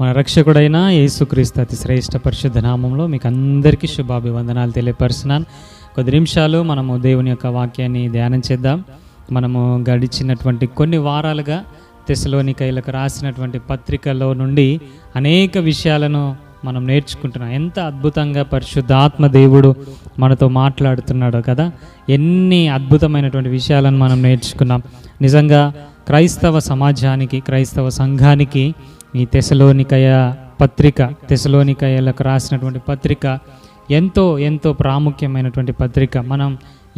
మన రక్షకుడైన యేసుక్రీస్తు అతి శ్రేష్ఠ పరిశుద్ధ నామంలో మీకు అందరికీ శుభాభివందనాలు తెలియపరుస్తున్నాను. కొద్ది నిమిషాలు మనము దేవుని యొక్క వాక్యాన్ని ధ్యానం చేద్దాం. మనము గడిచినటువంటి కొన్ని వారాలుగా తెస్సలోనికైలకు రాసినటువంటి పత్రికలో నుండి అనేక విషయాలను మనం నేర్చుకుంటున్నాం. ఎంత అద్భుతంగా పరిశుద్ధాత్మ దేవుడు మనతో మాట్లాడుతున్నాడో కదా. ఎన్ని అద్భుతమైనటువంటి విషయాలను మనం నేర్చుకున్నాం. నిజంగా క్రైస్తవ సమాజానికి, క్రైస్తవ సంఘానికి ఈ తెస్సలోనికైలకు రాసినటువంటి పత్రిక ఎంతో ఎంతో ప్రాముఖ్యమైనటువంటి పత్రిక. మనం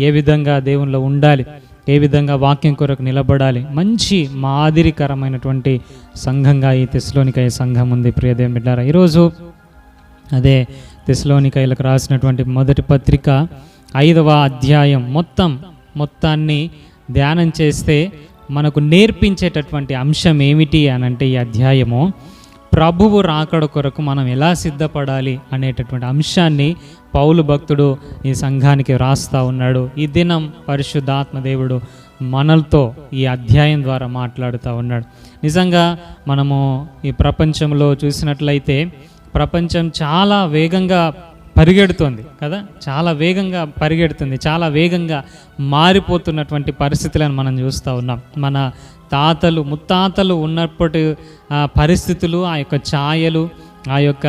ఏ విధంగా దేవునిలో ఉండాలి, ఏ విధంగా వాక్యం కొరకు నిలబడాలి, మంచి మాదిరికరమైనటువంటి సంఘంగా ఈ తెస్సలోనికయ సంఘం ఉంది. ప్రియ దేవుని బిడ్డలారా, ఈరోజు అదే తెస్సలోనికైలకు రాసినటువంటి మొదటి పత్రిక 5వ అధ్యాయం మొత్తాన్ని ధ్యానం చేస్తే మనకు నేర్పించేటటువంటి అంశం ఏమిటి అని అంటే, ఈ అధ్యాయము ప్రభువు రాకడ కొరకు మనం ఎలా సిద్ధపడాలి అనేటటువంటి అంశాన్ని పౌలు భక్తుడు ఈ సంఘానికి రాస్తూ ఉన్నాడు. ఈ దినం పరిశుద్ధాత్మ దేవుడు మనలతో ఈ అధ్యాయం ద్వారా మాట్లాడుతూ ఉన్నాడు. నిజంగా మనము ఈ ప్రపంచంలో చూసినట్లయితే ప్రపంచం చాలా వేగంగా పరిగెడుతుంది కదా, చాలా వేగంగా పరిగెడుతుంది, చాలా వేగంగా మారిపోతున్నటువంటి పరిస్థితులను మనం చూస్తూ ఉన్నాం. మన తాతలు ముత్తాతలు ఉన్నప్పటి పరిస్థితులు, ఆ యొక్క ఛాయలు, ఆ యొక్క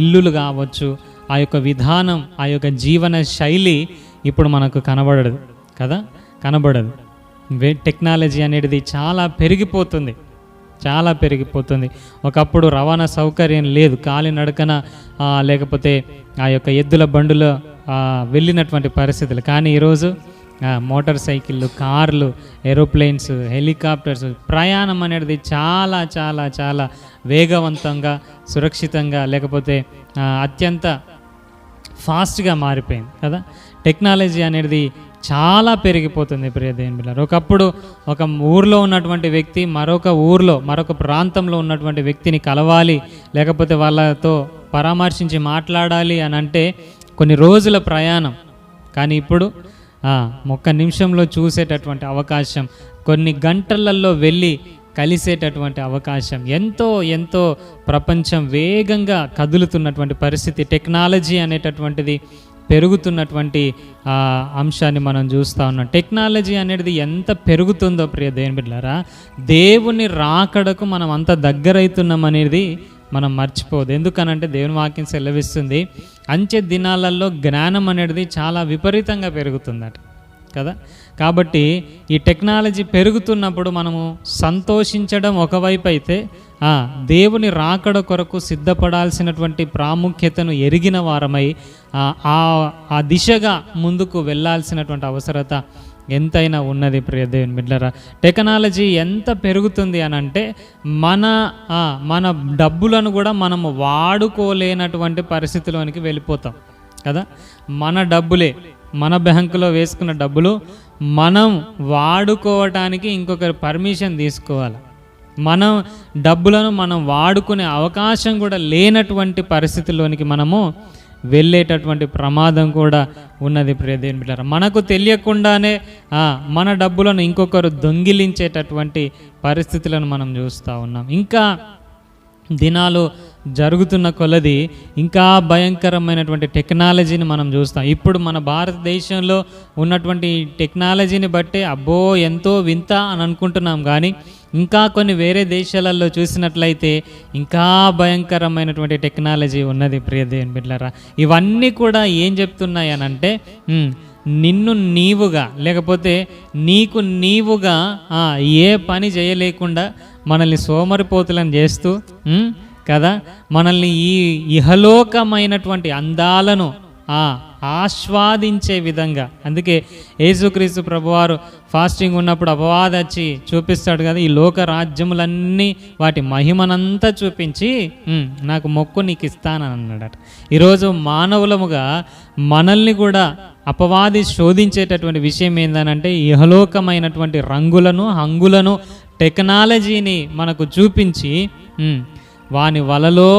ఇల్లులు కావచ్చు, ఆ యొక్క విధానం, ఆ యొక్క జీవన శైలి ఇప్పుడు మనకు కనబడదు కదా, కనబడదు. టెక్నాలజీ అనేది చాలా పెరిగిపోతుంది. ఒకప్పుడు రవాణా సౌకర్యం లేదు, కాలినడకన లేకపోతే ఆ యొక్క ఎద్దుల బండులో వెళ్ళినటువంటి పరిస్థితులు. కానీ ఈరోజు మోటార్ సైకిళ్ళు, కార్లు, ఏరోప్లేన్స్, హెలికాప్టర్స్, ప్రయాణం అనేది చాలా చాలా చాలా వేగవంతంగా, సురక్షితంగా, లేకపోతే అత్యంత ఫాస్ట్గా మారిపోయింది కదా. టెక్నాలజీ అనేది చాలా పెరిగిపోతుంది ప్రియ దేవుని బిడ్డలారా. ఒకప్పుడు ఒక ఊర్లో ఉన్నటువంటి వ్యక్తి మరొక ప్రాంతంలో ఉన్నటువంటి వ్యక్తిని కలవాలి, లేకపోతే వాళ్ళతో పరామర్శించి మాట్లాడాలి అని అంటే కొన్ని రోజుల ప్రయాణం. కానీ ఇప్పుడు ఒక్క నిమిషంలో చూసేటటువంటి అవకాశం, కొన్ని గంటలలో వెళ్ళి కలిసేటటువంటి అవకాశం, ఎంతో ఎంతో ప్రపంచం వేగంగా కదులుతున్నటువంటి పరిస్థితి, టెక్నాలజీ అనేటటువంటిది పెరుగుతున్నటువంటి అంశాన్ని మనం చూస్తూ ఉన్నాం. టెక్నాలజీ అనేది ఎంత పెరుగుతుందో ప్రియ దేవుని బిడ్డలారా, దేవుని రాకడకు మనం అంత దగ్గరవుతున్నాం అనేది మనం మర్చిపోదు. ఎందుకనంటే దేవుని వాక్యం సెలవిస్తుంది, అంచె దినాలలో జ్ఞానం అనేది చాలా విపరీతంగా పెరుగుతుందట కదా. కాబట్టి ఈ టెక్నాలజీ పెరుగుతున్నప్పుడు మనము సంతోషించడం ఒకవైపు అయితే, దేవుని రాకడ కొరకు సిద్ధపడాల్సినటువంటి ప్రాముఖ్యతను ఎరిగిన వారమై ఆ దిశగా ముందుకు వెళ్ళాల్సినటువంటి అవసరత ఎంతైనా ఉన్నది ప్రియ దేవుని బిడ్డలారా. టెక్నాలజీ ఎంత పెరుగుతుంది అని అంటే మన డబ్బులను కూడా మనము వాడుకోలేనటువంటి పరిస్థితిలోనికి వెళ్ళిపోతాం కదా. మన డబ్బులే, మన బ్యాంకులో వేసుకున్న డబ్బులు మనం వాడుకోవటానికి ఇంకొకరి పర్మిషన్ తీసుకోవాలి. మనం డబ్బులను మనం వాడుకునే అవకాశం కూడా లేనటువంటి పరిస్థితుల్లోనికి మనము వెళ్ళేటటువంటి ప్రమాదం కూడా ఉన్నది ప్రియ దేవుని బిడ్డలారా. మనకు తెలియకుండానే మన డబ్బులను ఇంకొకరు దొంగిలించేటటువంటి పరిస్థితులను మనం చూస్తూ ఉన్నాం. ఇంకా దినాలు జరుగుతున్న కొలది ఇంకా భయంకరమైనటువంటి టెక్నాలజీని మనం చూస్తాం. ఇప్పుడు మన భారతదేశంలో ఉన్నటువంటి టెక్నాలజీని బట్టే అబ్బో ఎంతో వింత అని అనుకుంటున్నాం. కానీ ఇంకా కొన్ని వేరే దేశాలలో చూసినట్లయితే ఇంకా భయంకరమైనటువంటి టెక్నాలజీ ఉన్నది ప్రియ దేవుని బిడ్డలారా. ఇవన్నీ కూడా ఏం చెప్తున్నాయి అని అంటే, నిన్ను నీవుగా, లేకపోతే నీకు నీవుగా ఏ పని చేయలేకుండా మనల్ని సోమరిపోతులను చేస్తూ కదా, మనల్ని ఈ ఇహలోకమైనటువంటి అందాలను ఆస్వాదించే విధంగా. అందుకే యేసుక్రీస్తు ప్రభువారు ఫాస్టింగ్ ఉన్నప్పుడు అపవాది వచ్చి చూపిస్తాడు కదా, ఈ లోక రాజ్యములన్నీ వాటి మహిమనంతా చూపించి నాకు మొక్కు నీకు ఇస్తానని అన్నాడట. ఈరోజు మానవులముగా మనల్ని కూడా అపవాది శోధించేటటువంటి విషయం ఏందనంటే, ఇహలోకమైనటువంటి రంగులను, హంగులను, టెక్నాలజీని మనకు చూపించి వాని వలలో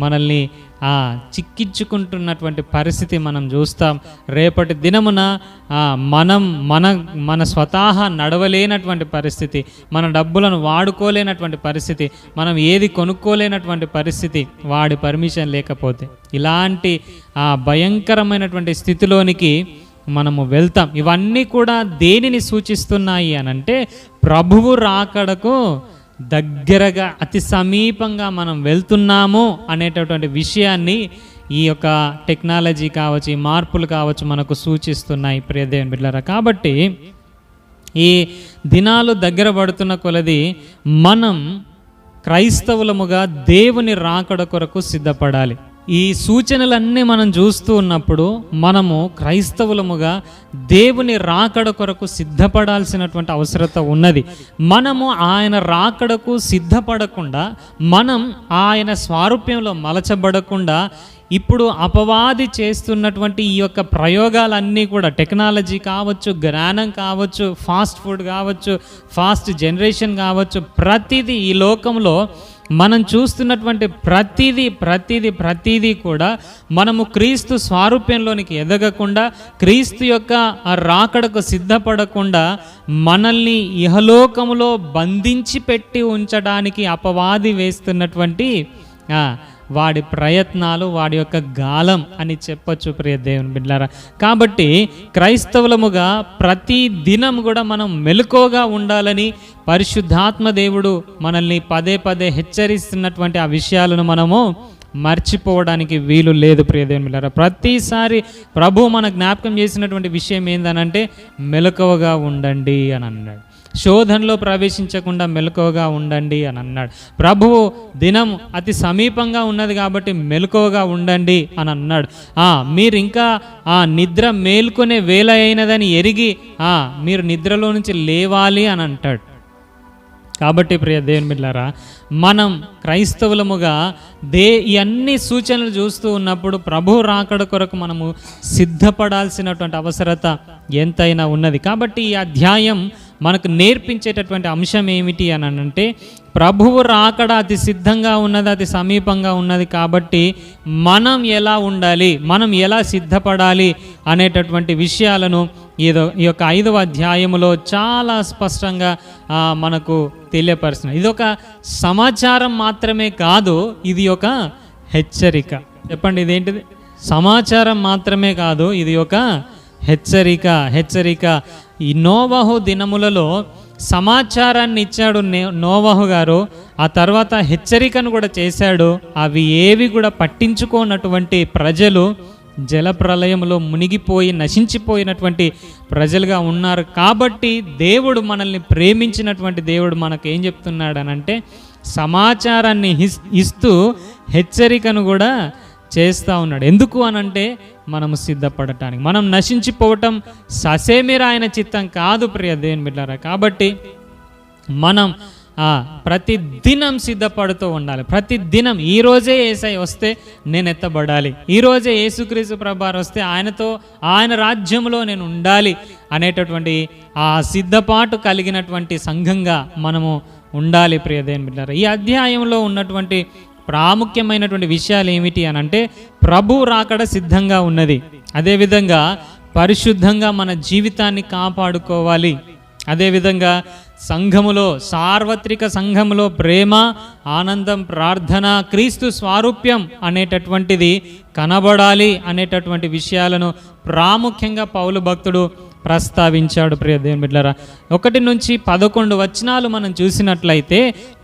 మనల్ని చిక్కించుకుంటున్నటువంటి పరిస్థితి మనం చూస్తాం. రేపటి దినమున మన స్వతహా నడవలేనటువంటి పరిస్థితి, మన డబ్బులను వాడుకోలేనటువంటి పరిస్థితి, మనం ఏది కొనుక్కోలేనటువంటి పరిస్థితి వాడి పర్మిషన్ లేకపోతే. ఇలాంటి భయంకరమైనటువంటి స్థితిలోనికి మనము వెళ్తాం. ఇవన్నీ కూడా దేనిని సూచిస్తున్నాయి అనంటే ప్రభువు రాకడకు దగ్గరగా అతి సమీపంగా మనం వెళ్తున్నాము అనేటటువంటి విషయాన్ని ఈ యొక్క టెక్నాలజీ కావచ్చు, ఈ మార్పులు కావచ్చు మనకు సూచిస్తున్నాయి ప్రియ దేవుని బిడ్డలారా. కాబట్టి ఈ దినాలు దగ్గర పడుతున్న కొలది మనం క్రైస్తవులముగా దేవుని రాకడ కొరకు సిద్ధపడాలి. ఈ సూచనలన్నీ మనం చూస్తూ ఉన్నప్పుడు మనము క్రైస్తవులముగా దేవుని రాకడ కొరకు సిద్ధపడాల్సినటువంటి అవసరత ఉన్నది. మనము ఆయన రాకడకు సిద్ధపడకుండా, మనం ఆయన స్వారూప్యంలో మలచబడకుండా, ఇప్పుడు అపవాది చేస్తున్నటువంటి ఈ యొక్క ప్రయోగాలన్నీ కూడా, టెక్నాలజీ కావచ్చు, జ్ఞానం కావచ్చు, ఫాస్ట్ ఫుడ్ కావచ్చు, ఫాస్ట్ జనరేషన్ కావచ్చు, ప్రతిదీ ఈ లోకంలో మనం చూస్తున్నటువంటి ప్రతిదీ కూడా మనము క్రీస్తు స్వారూప్యంలోనికి ఎదగకుండా, క్రీస్తు యొక్క రాకడకు సిద్ధపడకుండా మనల్ని ఇహలోకములో బంధించి పెట్టి ఉంచడానికి అపవాది వేస్తున్నటువంటి వాడి ప్రయత్నాలు, వాడి యొక్క గాలం అని చెప్పొచ్చు ప్రియ దేవుని బిడ్డలారా. కాబట్టి క్రైస్తవులముగా ప్రతి దినం కూడా మనం మెలకువగా ఉండాలని పరిశుద్ధాత్మ దేవుడు మనల్ని పదే పదే హెచ్చరిస్తున్నటువంటి ఆ విషయాలను మనము మర్చిపోవడానికి వీలు లేదు ప్రియ దేవుని బిడ్డలారా. ప్రతిసారి ప్రభు మన జ్ఞాపకం చేసినటువంటి విషయం ఏందనంటే మెలకువగా ఉండండి అని అన్నాడు. శోధనలో ప్రవేశించకుండా మెలకువగా ఉండండి అని అన్నాడు. ప్రభువు దినం అతి సమీపంగా ఉన్నది కాబట్టి మెలకువగా ఉండండి అని అన్నాడు. మీరు ఇంకా నిద్ర మేల్కొనే వేళ అయినదని ఎరిగి మీరు నిద్రలో నుంచి లేవాలి అని అంటాడు. కాబట్టి ప్రియ దేవుని బిడ్డలారా, మనం క్రైస్తవులముగా ఈ అన్ని సూచనలు చూస్తూ ఉన్నప్పుడు ప్రభు రాకడ కొరకు మనము సిద్ధపడాల్సినటువంటి అవసరత ఎంతైనా ఉన్నది. కాబట్టి ఈ అధ్యాయం మనకు నేర్పించేటటువంటి అంశం ఏమిటి అని అంటే, ప్రభువు రాకడ అతి సిద్ధంగా ఉన్నది, అతి సమీపంగా ఉన్నది. కాబట్టి మనం ఎలా ఉండాలి, మనం ఎలా సిద్ధపడాలి అనేటటువంటి విషయాలను ఈ యొక్క 5వ అధ్యాయములో చాలా స్పష్టంగా మనకు తెలియపరుస్తుంది. ఇది ఒక సమాచారం మాత్రమే కాదు, ఇది ఒక హెచ్చరిక. చెప్పండి, ఇదేంటిది? సమాచారం మాత్రమే కాదు, ఇది ఒక హెచ్చరిక. ఈ నోవహు దినములలో సమాచారాన్ని ఇచ్చాడు నోవహు గారు, ఆ తర్వాత హెచ్చరికను కూడా చేశాడు. అవి ఏవి కూడా పట్టించుకోనటువంటి ప్రజలు జల ప్రళయంలో మునిగిపోయి నశించిపోయినటువంటి ప్రజలుగా ఉన్నారు. కాబట్టి దేవుడు మనల్ని ప్రేమించినటువంటి దేవుడు మనకు ఏం చెప్తున్నాడు అనంటే, సమాచారాన్ని ఇస్తూ హెచ్చరికను కూడా చేస్తూ ఉన్నాడు. ఎందుకు అనంటే మనము సిద్ధపడటానికి. మనం నశించిపోవటం ససేమిరా ఆయన చిత్తం కాదు ప్రియ దేవుని బిడ్డలారా. కాబట్టి మనం ప్రతి దినం సిద్ధపడుతూ ఉండాలి. ప్రతి దినం ఈరోజే యేసయ్య వస్తే నేను ఎత్తబడాలి, ఈరోజే యేసుక్రీస్తు ప్రభువారు వస్తే ఆయన రాజ్యంలో నేను ఉండాలి అనేటటువంటి ఆ సిద్ధపాటు కలిగినటువంటి సంఘంగా మనము ఉండాలి ప్రియ దేవుని బిడ్డలారా. ఈ అధ్యాయంలో ఉన్నటువంటి ప్రాముఖ్యమైనటువంటి విషయాలు ఏమిటి అని అంటే, ప్రభు రాకడ సిద్ధంగా ఉన్నది, అదేవిధంగా పరిశుద్ధంగా మన జీవితాన్ని కాపాడుకోవాలి, అదేవిధంగా సంఘములో, సార్వత్రిక సంఘములో ప్రేమ, ఆనందం, ప్రార్థన, క్రీస్తు స్వారూప్యం అనేటటువంటిది కనబడాలి అనేటటువంటి విషయాలను ప్రాముఖ్యంగా పౌలు భక్తుడు ప్రస్తావించాడు ప్రియ దేవుని బిడ్డలారా. 1 నుంచి 11 వచనాలు మనం చూసినట్లయితే,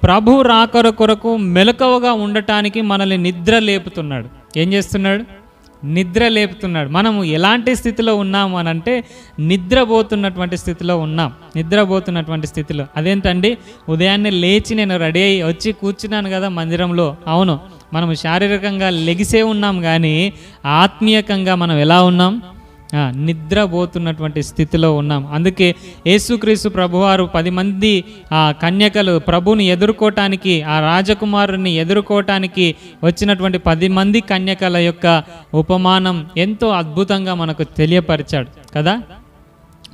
ప్రభు రాకడ కొరకు మెలకువగా ఉండటానికి మనల్ని నిద్ర లేపుతున్నాడు. ఏం చేస్తున్నాడు? నిద్ర లేపుతున్నాడు. మనము ఎలాంటి స్థితిలో ఉన్నాము అనంటే నిద్రపోతున్నటువంటి స్థితిలో. అదేంటండి, ఉదయాన్నే లేచి నేను రెడీ అయ్యి వచ్చి కూర్చున్నాను కదా మందిరంలో. అవును, మనము శారీరకంగా లెగిసే ఉన్నాం, కానీ ఆత్మీయకంగా మనం ఎలా ఉన్నాం? నిద్రపోతున్నటువంటి స్థితిలో ఉన్నాం. అందుకే యేసుక్రీస్తు ప్రభువారు 10 మంది కన్యకలు ప్రభుని ఎదుర్కోవటానికి, ఆ రాజకుమారుని ఎదుర్కోవటానికి వచ్చినటువంటి 10 మంది కన్యకల యొక్క ఉపమానం ఎంతో అద్భుతంగా మనకు తెలియపరిచాడు కదా.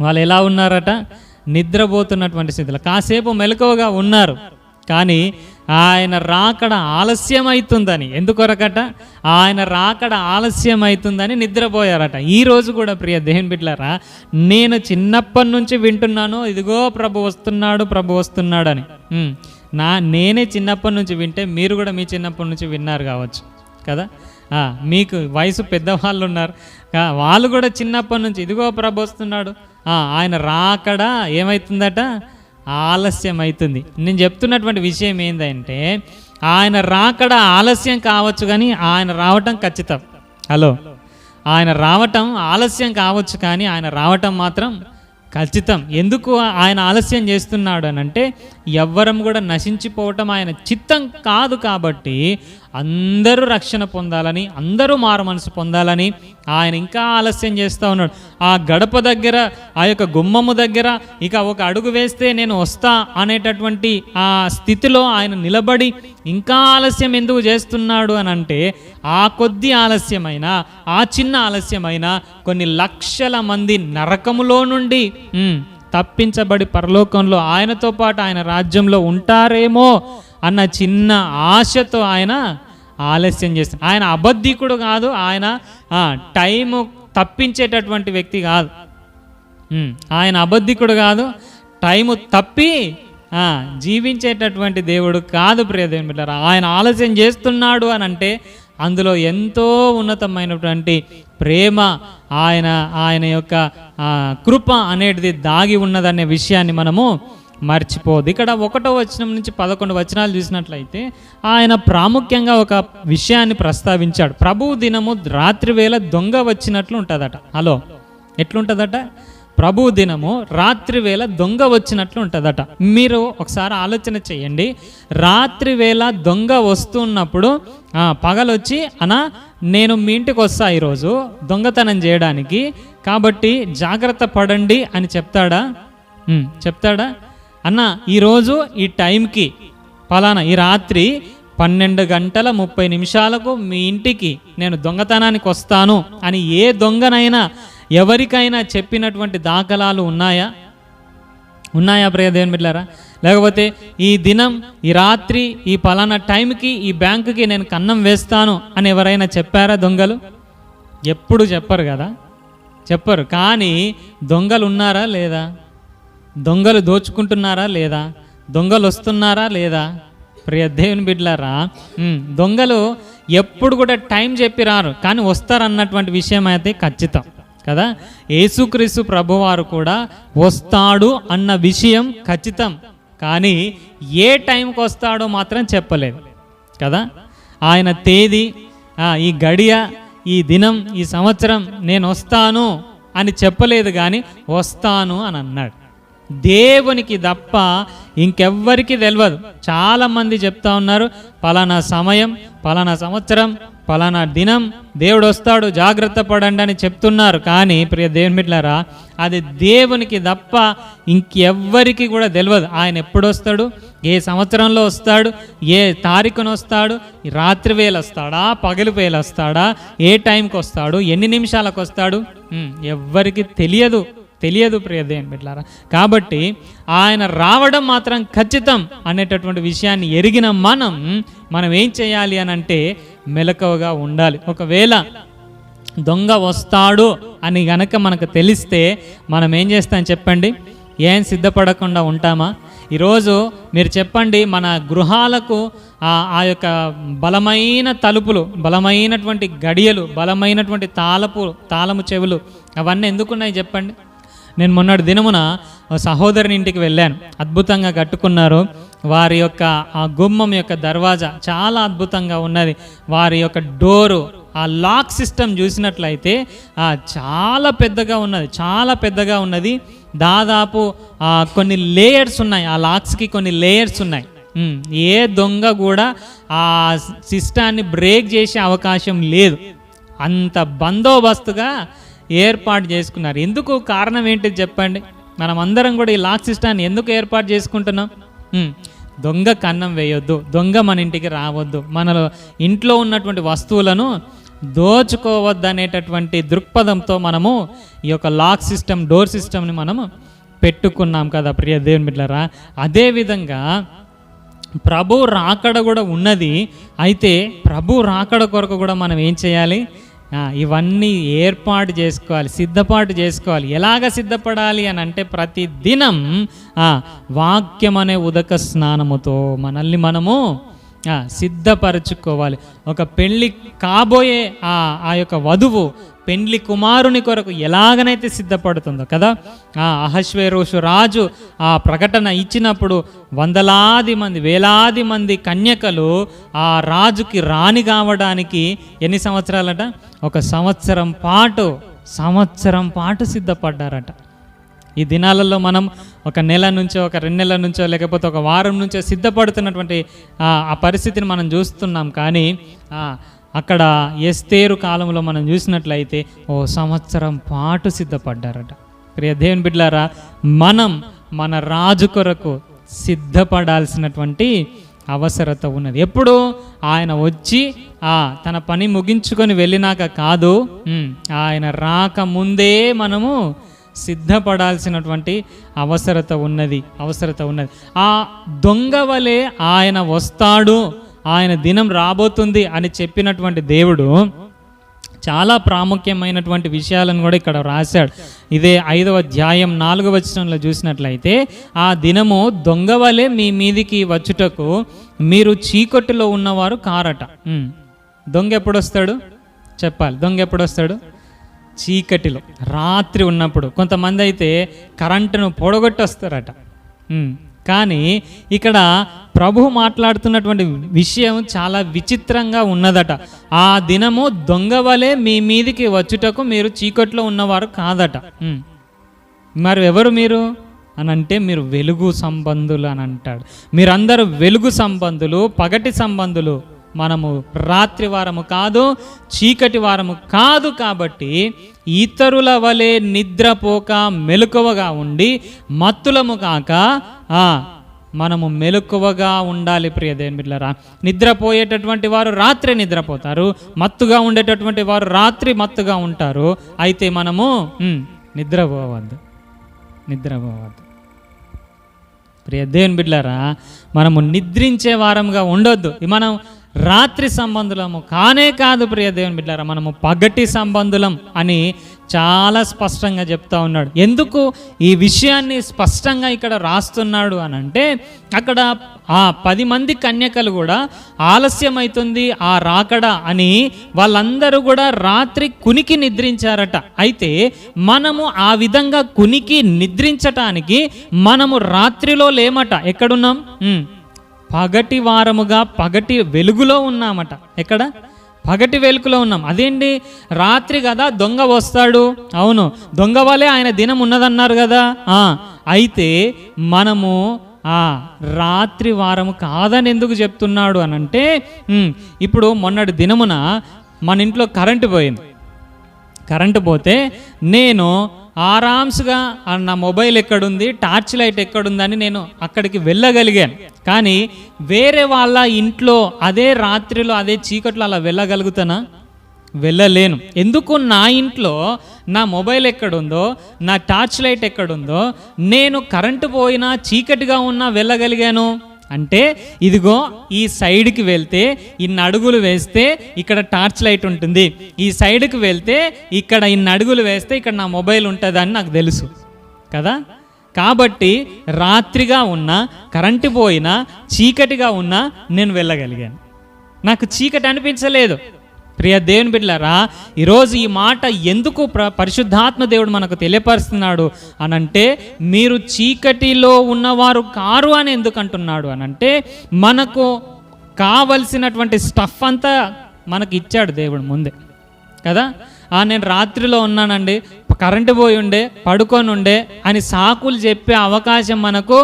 వాళ్ళు ఎలా ఉన్నారట? నిద్రపోతున్నటువంటి స్థితిలో. కాసేపు మెలకువగా ఉన్నారు, కానీ ఆయన రాకడ ఆలస్యమవుతుందని, ఎందుకొరకట? ఆయన రాకడ ఆలస్యమవుతుందని నిద్రపోయారట. ఈరోజు కూడా ప్రియ దేవుని బిడ్డలారా, నేను చిన్నప్పటి నుంచి వింటున్నాను, ఇదిగో ప్రభు వస్తున్నాడు, ప్రభు వస్తున్నాడు అని. నేనే చిన్నప్పటి నుంచి వింటే మీరు కూడా మీ చిన్నప్పటి నుంచి విన్నారు కావచ్చు కదా. మీకు వయసు పెద్దవాళ్ళు ఉన్నారు, వాళ్ళు కూడా చిన్నప్పటి నుంచి ఇదిగో ప్రభు వస్తున్నాడు, ఆయన రాకడ ఏమవుతుందట? ఆలస్యం అవుతుంది. నేను చెప్తున్నటువంటి విషయం ఏంటంటే, ఆయన రాకడ ఆలస్యం కావచ్చు కానీ ఆయన రావటం ఖచ్చితం. హలో, ఆయన రావటం ఆలస్యం కావచ్చు కానీ ఆయన రావటం మాత్రం ఖచ్చితం. ఎందుకు ఆయన ఆలస్యం చేస్తున్నాడు అని అంటే, ఎవ్వరం కూడా నశించిపోవటం ఆయన చిత్తం కాదు. కాబట్టి అందరూ రక్షణ పొందాలని, అందరూ మారు మనసు పొందాలని ఆయన ఇంకా ఆలస్యం చేస్తూ ఉన్నాడు. ఆ గడప దగ్గర, ఆ యొక్క గుమ్మము దగ్గర ఇక ఒక అడుగు వేస్తే నేను వస్తా అనేటటువంటి ఆ స్థితిలో ఆయన నిలబడి ఇంకా ఆలస్యం ఎందుకు చేస్తున్నాడు అని అంటే, ఆ కొద్ది ఆలస్యమైన, ఆ చిన్న ఆలస్యమైన కొన్ని లక్షల మంది నరకములో నుండి తప్పించబడి పరలోకంలో ఆయనతో పాటు ఆయన రాజ్యంలో ఉంటారేమో అన్న చిన్న ఆశతో ఆయన ఆలస్యం చేస్తాడు. ఆయన అబద్ధికుడు కాదు, ఆయన టైము తప్పించేటటువంటి వ్యక్తి కాదు. ఆయన అబద్ధికుడు కాదు, టైము తప్పి జీవించేటటువంటి దేవుడు కాదు ప్రియ దేవుని బిడ్డలారా. ఆయన ఆలస్యం చేస్తున్నాడు అని అంటే అందులో ఎంతో ఉన్నతమైనటువంటి ప్రేమ, ఆయన యొక్క కృప అనేది దాగి ఉన్నదనే విషయాన్ని మనము మర్చిపోదు. ఇక్కడ 1వ వచనం నుంచి 11 వచనాలు చూసినట్లయితే ఆయన ప్రాముఖ్యంగా ఒక విషయాన్ని ప్రస్తావించాడు. ప్రభువు దినము రాత్రి వేళ దొంగ వచ్చినట్లు ఉంటుందట. హలో, ఎట్లుంటుందట? ప్రభువు దినము రాత్రి వేళ దొంగ వచ్చినట్లు ఉంటుందట. మీరు ఒకసారి ఆలోచన చేయండి. రాత్రి వేళ దొంగ వస్తున్నప్పుడు పగలొచ్చి నేను మీ ఇంటికి వస్తా ఈరోజు దొంగతనం చేయడానికి, కాబట్టి జాగ్రత్త పడండి అని చెప్తాడా? చెప్తాడా? ఈరోజు ఈ టైంకి పలానా ఈ రాత్రి 12:30 మీ ఇంటికి నేను దొంగతనానికి వస్తాను అని ఏ దొంగనైనా ఎవరికైనా చెప్పినటువంటి దాఖలాలు ఉన్నాయా? ప్రియ దేవుని బిడ్డలారా? లేకపోతే ఈ దినం, ఈ రాత్రి, ఈ పలానా టైంకి ఈ బ్యాంకుకి నేను కన్నం వేస్తాను అని ఎవరైనా చెప్పారా? దొంగలు ఎప్పుడు చెప్పరు కదా, చెప్పరు. కానీ దొంగలు ఉన్నారా లేదా? దొంగలు దోచుకుంటున్నారా లేదా? దొంగలు వస్తున్నారా లేదా? ప్రియ దేవుని బిడ్డలారా, దొంగలు ఎప్పుడు కూడా టైం చెప్పి రారు, కానీ వస్తారన్నటువంటి విషయం అయితే ఖచ్చితం కదా. యేసుక్రీస్తు ప్రభువారు కూడా వస్తాడు అన్న విషయం ఖచ్చితం, కానీ ఏ టైంకి వస్తాడో మాత్రం చెప్పలేదు కదా. ఆయన తేదీ, ఈ గడియ, ఈ దినం, ఈ సంవత్సరం నేను వస్తాను అని చెప్పలేదు, కానీ వస్తాను అని అన్నాడు. దేవునికి తప్ప ఇంకెవ్వరికి తెలియదు. చాలామంది చెప్తా ఉన్నారు, పలానా సమయం, పలానా సంవత్సరం, పలానా దినం దేవుడు వస్తాడు, జాగ్రత్త పడండి అని చెప్తున్నారు. కానీ ప్రియ దేవుని బిడ్డలారా, అది దేవునికి తప్ప ఇంకెవ్వరికి కూడా తెలియదు. ఆయన ఎప్పుడు వస్తాడు, ఏ సంవత్సరంలో వస్తాడు, ఏ తారీఖున వస్తాడు, రాత్రి వేళ వస్తాడా, పగలు వేళ వస్తాడా, ఏ టైంకి వస్తాడు, ఎన్ని నిమిషాలకు వస్తాడు, ఎవ్వరికి తెలియదు ప్రియ దేవుని బిడ్డలారా. కాబట్టి ఆయన రావడం మాత్రం ఖచ్చితం అనేటటువంటి విషయాన్ని ఎరిగిన మనం ఏం చేయాలి అని అంటే మెలకువగా ఉండాలి. ఒకవేళ దొంగ వస్తాడు అని గనక మనకు తెలిస్తే మనం ఏం చేస్తాం చెప్పండి? ఏం సిద్ధపడకుండా ఉంటామా? ఈరోజు మీరు చెప్పండి, మన గృహాలకు ఆ యొక్క బలమైన తలుపులు, బలమైనటువంటి గడియలు, బలమైనటువంటి తాళము చెవులు అవన్నీ ఎందుకున్నాయి చెప్పండి? నేను మొన్నటి దినమున సహోదరుని ఇంటికి వెళ్ళాను. అద్భుతంగా కట్టుకున్నారు. వారి యొక్క ఆ గుమ్మం యొక్క దర్వాజా చాలా అద్భుతంగా ఉన్నది. వారి యొక్క డోరు, ఆ లాక్ సిస్టమ్ చూసినట్లయితే చాలా పెద్దగా ఉన్నది. దాదాపు కొన్ని లేయర్స్ ఉన్నాయి, ఆ లాక్స్కి కొన్ని లేయర్స్ ఉన్నాయి. ఏ దొంగ కూడా ఆ సిస్టాన్ని బ్రేక్ చేసే అవకాశం లేదు. అంత బందోబస్తుగా ఏర్పాటు చేసుకున్నారు. ఎందుకు? కారణం ఏంటి చెప్పండి? మనం అందరం కూడా ఈ లాక్ సిస్టాన్ని ఎందుకు ఏర్పాటు చేసుకుంటున్నాం? దొంగ కన్నం వేయొద్దు, దొంగ మన ఇంటికి రావద్దు, మన ఇంట్లో ఉన్నటువంటి వస్తువులను దోచుకోవద్దు అనేటటువంటి దృక్పథంతో మనము ఈ యొక్క లాక్ సిస్టమ్, డోర్ సిస్టమ్ని మనము పెట్టుకున్నాం కదా ప్రియ దేవుని బిడ్డలారా. అదేవిధంగా ప్రభు రాకడ కూడా ఉన్నది. అయితే ప్రభు రాకడ కొరకు కూడా మనం ఏం చేయాలి? ఇవన్నీ ఏర్పాటు చేసుకోవాలి, సిద్ధపాటు చేసుకోవాలి. ఎలాగ సిద్ధపడాలి అని అంటే ప్రతి దినం వాక్యం అనే ఉదక స్నానముతో మనల్ని మనము సిద్ధపరచుకోవాలి. ఒక పెళ్ళి కాబోయే ఆ యొక్క వధువు పెండ్లి కుమారుని కొరకు ఎలాగనైతే సిద్ధపడుతుందో కదా, అహశ్వేరోషు రాజు ఆ ప్రకటన ఇచ్చినప్పుడు వందలాది మంది, వేలాది మంది కన్యకలు ఆ రాజుకి రాణి కావడానికి ఎన్ని సంవత్సరాలట? ఒక సంవత్సరం పాటు సిద్ధపడ్డారట. ఈ దినాలలో మనం ఒక నెల నుంచో, ఒక 2 నెలల నుంచో, లేకపోతే ఒక వారం నుంచో సిద్ధపడుతున్నటువంటి ఆ పరిస్థితిని మనం చూస్తున్నాం. కానీ అక్కడ ఎస్తేరు కాలంలో మనం చూసినట్లయితే సంవత్సరం పాటు సిద్ధపడ్డారట. ప్రియ దేవుని బిడ్డలారా, మనం మన రాజు కొరకు సిద్ధపడాల్సినటువంటి అవసరత ఉన్నది. ఎప్పుడు? ఆయన వచ్చి తన పని ముగించుకొని వెళ్ళినాక కాదు, ఆయన రాకముందే మనము సిద్ధపడాల్సినటువంటి అవసరత ఉన్నది. ఆ దొంగ వలె ఆయన వస్తాడు, ఆయన దినం రాబోతుంది అని చెప్పినటువంటి దేవుడు చాలా ప్రాముఖ్యమైనటువంటి విషయాలను కూడా ఇక్కడ రాశాడు. ఇదే 5వ అధ్యాయం 4వ వచనంలో చూసినట్లయితే, ఆ దినము దొంగ వలె మీ మీదికి వచ్చుటకు మీరు చీకటిలో ఉన్నవారు కారట. దొంగ ఎప్పుడు వస్తాడు చెప్పాలి? దొంగ ఎప్పుడు వస్తాడు? చీకటిలో, రాత్రి ఉన్నప్పుడు. కొంతమంది అయితే కరెంటును పొడగొట్టి వస్తారట. కానీ ఇక్కడ ప్రభు మాట్లాడుతున్నటువంటి విషయం చాలా విచిత్రంగా ఉన్నదట. ఆ దినము దొంగ వలె మీ మీదికి వచ్చుటకు మీరు చీకట్లో ఉన్నవారు కాదట. మరి ఎవరు మీరు అని అంటే, మీరు వెలుగు సంబంధులు అని అంటాడు. మీరందరూ వెలుగు సంబంధులు, పగటి సంబంధులు. మనము రాత్రి వారము కాదు, చీకటి వారము కాదు. కాబట్టి ఇతరుల వలె నిద్రపోక మెలకువగా ఉండి మత్తులము కాక మనము మెలకువగా ఉండాలి. ప్రియ దేవుని బిడ్డలారా, నిద్రపోయేటటువంటి వారు రాత్రి నిద్రపోతారు, మత్తుగా ఉండేటటువంటి వారు రాత్రి మత్తుగా ఉంటారు. అయితే మనము నిద్రపోవద్దు. ప్రియ దేవుని బిడ్డలారా, మనము నిద్రించే వారంగా ఉండొద్దు. మనం రాత్రి సంబంధులము కానే కాదు. ప్రియ దేవుని బిడ్డలారా, మనము పగటి సంబంధులం అని చాలా స్పష్టంగా చెప్తా ఉన్నాడు. ఎందుకు ఈ విషయాన్ని స్పష్టంగా ఇక్కడ రాస్తున్నాడు అని అంటే, అక్కడ 10 మంది కన్యకలు కూడా ఆలస్యమవుతుంది ఆ రాకడ అని వాళ్ళందరూ కూడా రాత్రి కునికి నిద్రించారట. అయితే మనము ఆ విధంగా కునికి నిద్రించటానికి మనము రాత్రిలో లేమట. ఎక్కడున్నాం? పగటి వారముగా, పగటి వెలుగులో ఉన్నామట. ఎక్కడ? పగటి వెలుగులో ఉన్నాం. అదేంటి? రాత్రి కదా దొంగ వస్తాడు. అవును, దొంగ వలె ఆయన దినం ఉన్నదన్నారు కదా. అయితే మనము రాత్రి వారము కాదని ఎందుకు చెప్తున్నాడు అని అంటే, ఇప్పుడు మొన్నటి దినమున మన ఇంట్లో కరెంటు పోయింది. కరెంటు పోతే నేను ఆరామ్స్గా నా మొబైల్ ఎక్కడుంది, టార్చ్ లైట్ ఎక్కడుందని నేను అక్కడికి వెళ్ళగలిగాను. కానీ వేరే వాళ్ళ ఇంట్లో అదే రాత్రిలో, అదే చీకట్లో అలా వెళ్ళగలుగుతానా? వెళ్ళలేను. ఎందుకు? నా ఇంట్లో నా మొబైల్ ఎక్కడుందో, నా టార్చ్ లైట్ ఎక్కడుందో, నేను కరెంటు పోయినా చీకటిగా ఉన్నా వెళ్ళగలిగాను అంటే, ఇదిగో ఈ సైడ్కి వెళ్తే ఇన్ని అడుగులు వేస్తే ఇక్కడ టార్చ్ లైట్ ఉంటుంది, ఈ సైడ్కి వెళ్తే ఇక్కడ ఇన్ని అడుగులు వేస్తే ఇక్కడ నా మొబైల్ ఉంటుందని నాకు తెలుసు కదా. కాబట్టి రాత్రిగా ఉన్నా, కరెంటు పోయినా, చీకటిగా ఉన్నా నేను వెళ్ళగలిగాను. నాకు చీకటి అనిపించలేదు. ప్రియ దేవుని బిడ్డలారా, ఈరోజు ఈ మాట ఎందుకు పరిశుద్ధాత్మ దేవుడు మనకు తెలియపరుస్తున్నాడు అనంటే, మీరు చీకటిలో ఉన్నవారు కారు అని ఎందుకు అంటున్నాడు అనంటే, మనకు కావలసినటువంటి స్టఫ్ అంతా మనకి ఇచ్చాడు దేవుడు ముందే కదా. నేను రాత్రిలో ఉన్నానండి, కరెంటు పోయి ఉండే, పడుకొని ఉండే అని సాకులు చెప్పే అవకాశం మనకు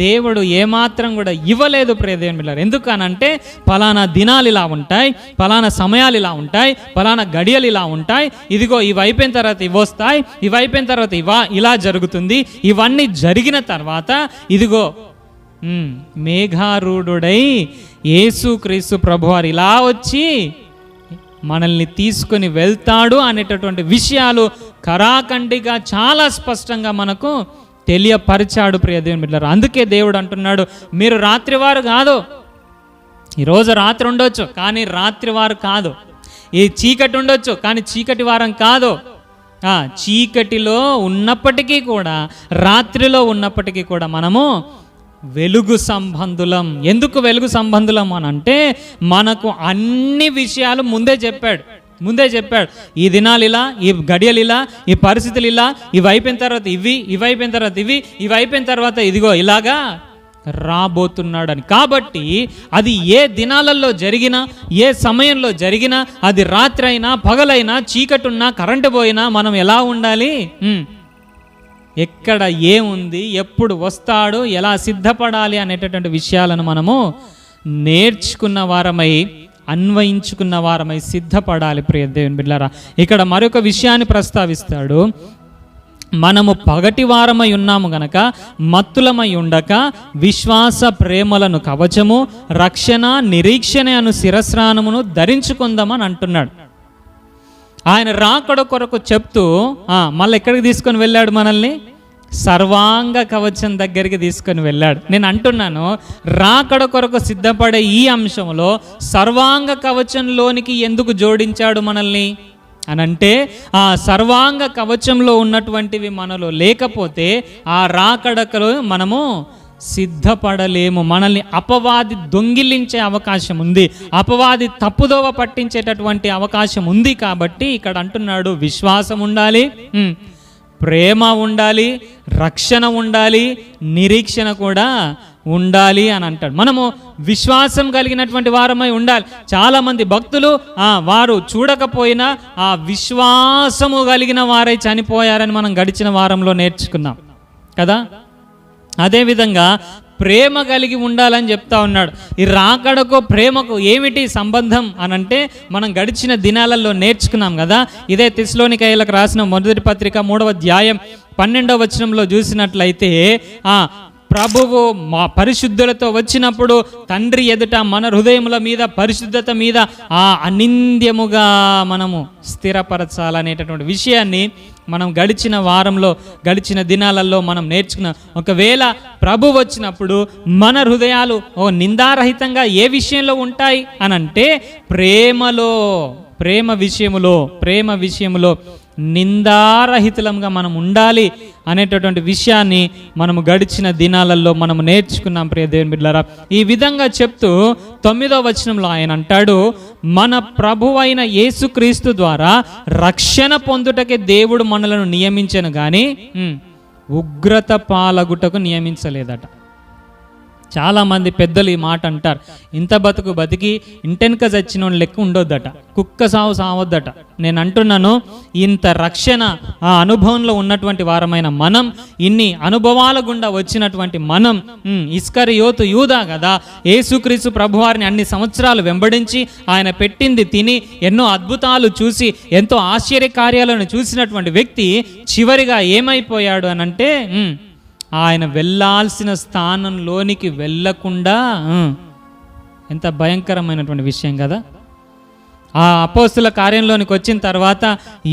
దేవుడు ఏమాత్రం కూడా ఇవ్వలేదు. ప్రియ దేవుని బిడ్డలారా, ఎందుకనంటే పలానా దినాలు ఇలా ఉంటాయి, పలానా సమయాలు ఇలా ఉంటాయి, పలానా గడియలు ఇలా ఉంటాయి, ఇదిగో ఇవి అయిపోయిన తర్వాత ఇవి వస్తాయి, ఇవి అయిపోయిన తర్వాత ఇలా జరుగుతుంది. ఇవన్నీ జరిగిన తర్వాత ఇదిగో మేఘారూఢుడై యేసుక్రీస్తు ప్రభువారు ఇలా వచ్చి మనల్ని తీసుకొని వెళ్తాడు అనేటటువంటి విషయాలు కరాఖండిగా చాలా స్పష్టంగా మనకు తెలియపరిచాడు ప్రియ దేవుని బిడ్డలారా. అందుకే దేవుడు అంటున్నాడు, మీరు రాత్రివారు కాదు. ఈరోజు రాత్రి ఉండొచ్చు కానీ రాత్రివారు కాదు. ఈ చీకటి ఉండొచ్చు కానీ చీకటి వారం కాదు. చీకటిలో ఉన్నప్పటికీ కూడా, రాత్రిలో ఉన్నప్పటికీ కూడా మనము వెలుగు సంబంధులం. ఎందుకు వెలుగు సంబంధులం అని అంటే, మనకు అన్ని విషయాలు ముందే చెప్పాడు. ఈ దినాలు ఇలా, ఈ గడియలు ఇలా, ఈ పరిస్థితులు ఇలా, ఇవి అయిపోయిన తర్వాత ఇవి అయిపోయిన తర్వాత ఇవి అయిపోయిన తర్వాత ఇదిగో ఇలాగా రాబోతున్నాడని. కాబట్టి అది ఏ దినాలలో జరిగినా, ఏ సమయంలో జరిగినా, అది రాత్రి అయినా పగలైనా, చీకటున్నా కరెంటు పోయినా మనం ఎలా ఉండాలి, ఎక్కడ ఏముంది, ఎప్పుడు వస్తాడు, ఎలా సిద్ధపడాలి అనేటటువంటి విషయాలను మనము నేర్చుకున్న వారమై, అన్వయించుకున్న వారమై సిద్ధపడాలి ప్రియ దేవుని బిడ్డలారా. ఇక్కడ మరొక విషయాన్ని ప్రస్తావిస్తాడు. మనము పగటి వారమై ఉన్నాము గనక మత్తులమై ఉండక విశ్వాస ప్రేమలను కవచము, రక్షణ, నిరీక్షణ అను శిరస్నానమును ధరించుకుందామని అంటున్నాడు. ఆయన రాకడ కొరకు చెప్తూ మళ్ళీ ఎక్కడికి తీసుకొని వెళ్ళాడు మనల్ని? సర్వాంగ కవచం దగ్గరికి తీసుకొని వెళ్ళాడు. నేను అంటున్నాను, రాకడ కొరకు సిద్ధపడే ఈ అంశంలో సర్వాంగ కవచంలోనికి ఎందుకు జోడించాడు మనల్ని అనంటే, ఆ సర్వాంగ కవచంలో ఉన్నటువంటివి మనలో లేకపోతే ఆ రాకడకలో మనము సిద్ధపడలేము. మనల్ని అపవాది దొంగిలించే అవకాశం ఉంది, అపవాది తప్పుదోవ పట్టించేటటువంటి అవకాశం ఉంది. కాబట్టి ఇక్కడ అంటున్నాడు, విశ్వాసం ఉండాలి, ప్రేమ ఉండాలి, రక్షణ ఉండాలి, నిరీక్షణ కూడా ఉండాలి అని అంటాడు. మనము విశ్వాసం కలిగినటువంటి వారమై ఉండాలి. చాలామంది భక్తులు వారు చూడకపోయినా ఆ విశ్వాసము కలిగిన వారై చనిపోయారని మనం గడిచిన వారంలో నేర్చుకున్నాం కదా. అదేవిధంగా ప్రేమ కలిగి ఉండాలని చెప్తా ఉన్నాడు. ఈ రాకడకు ప్రేమకు ఏమిటి సంబంధం అనంటే, మనం గడిచిన దినాలలో నేర్చుకున్నాం కదా. ఇదే తెస్సలోనికైలకు రాసిన మొదటి పత్రిక 3వ అధ్యాయం 12వ వచనంలో చూసినట్లయితే, ప్రభువు మా పరిశుద్ధులతో వచ్చినప్పుడు తండ్రి ఎదుట మన హృదయముల మీద, పరిశుద్ధత మీద అనింద్యముగా మనము స్థిరపరచాలనేటటువంటి విషయాన్ని మనం గడిచిన వారంలో, గడిచిన దినాలలో మనం నేర్చుకున్నాం. ఒకవేళ ప్రభు వచ్చినప్పుడు మన హృదయాలు నిందారహితంగా ఏ విషయంలో ఉంటాయి అనంటే, ప్రేమ విషయములో నిందారహితులంగా మనం ఉండాలి అనేటటువంటి విషయాన్ని మనము గడిచిన దినాలలో మనము నేర్చుకున్నాం ప్రియ దేవుని బిడ్డలారా. ఈ విధంగా చెప్తూ 9వ వచనంలో ఆయన అంటాడు, మన ప్రభువైన యేసుక్రీస్తు ద్వారా రక్షణ పొందుటకే దేవుడు మనలను నియమించను కానీ ఉగ్రత పాలగుటకు నియమించలేదట. చాలామంది పెద్దలు ఈ మాట అంటారు, ఇంత బతుకు బతికి ఇంటెనక చచ్చిన లెక్క ఉండొద్దట, కుక్క సావు సావద్దట. నేను అంటున్నాను, ఇంత రక్షణ అనుభవంలో ఉన్నటువంటి వారమైన మనం, ఇన్ని అనుభవాల గుండా వచ్చినటువంటి మనం, ఇస్కరియోతు యూదా కదా, యేసుక్రీస్తు ప్రభువారిని అన్ని సంవత్సరాలు వెంబడించి ఆయన పెట్టింది తిని ఎన్నో అద్భుతాలు చూసి ఎంతో ఆశ్చర్య కార్యాలను చూసినటువంటి వ్యక్తి చివరిగా ఏమైపోయాడు అనంటే, ఆయన వెళ్ళాల్సిన స్థానంలోనికి వెళ్ళకుండా, ఎంత భయంకరమైనటువంటి విషయం కదా. ఆ అపోస్తుల కార్యంలోనికి వచ్చిన తర్వాత